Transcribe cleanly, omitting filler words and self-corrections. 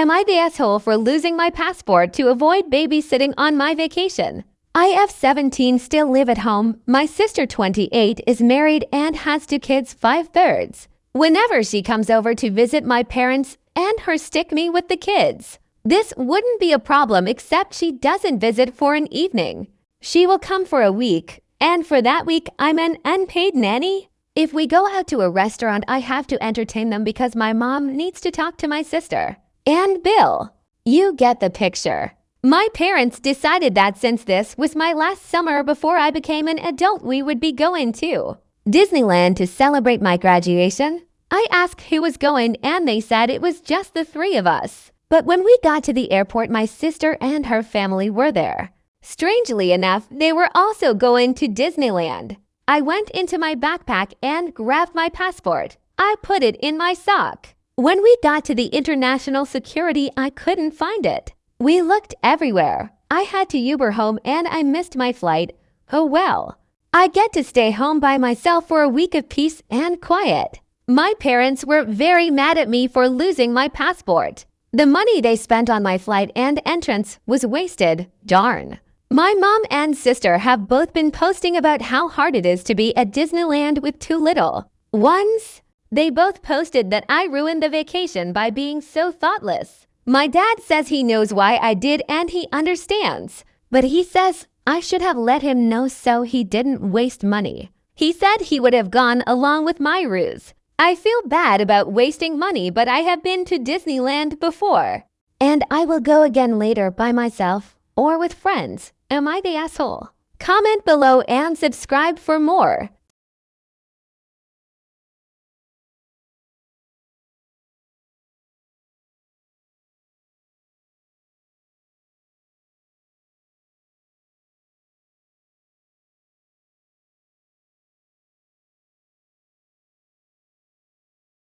Am I the asshole for losing my passport to avoid babysitting on my vacation? I have 17 still live at home. My sister 28 is married and has 2 kids 5/3. Whenever she comes over to visit my parents and her stick me with the kids. This wouldn't be a problem except she doesn't visit for an evening. She will come for a week, and for that week I'm an unpaid nanny. If we go out to a restaurant, I have to entertain them because my mom needs to talk to my sister. And Bill. You get the picture. My parents decided that since this was my last summer before I became an adult, we would be going to Disneyland to celebrate my graduation. I asked who was going and they said it was just the 3 of us. But when we got to the airport, my sister and her family were there. Strangely enough, they were also going to Disneyland. I went into my backpack and grabbed my passport. I put it in my sock. When we got to the international security, I couldn't find it. We looked everywhere. I had to Uber home and I missed my flight. Oh well. I get to stay home by myself for a week of peace and quiet. My parents were very mad at me for losing my passport. The money they spent on my flight and entrance was wasted. Darn. My mom and sister have both been posting about how hard it is to be at Disneyland with 2 little ones. They both posted that I ruined the vacation by being so thoughtless. My dad says he knows why I did and he understands, but he says I should have let him know so he didn't waste money. He said he would have gone along with my ruse. I feel bad about wasting money, but I have been to Disneyland before. And I will go again later by myself or with friends. Am I the asshole? Comment below and subscribe for more.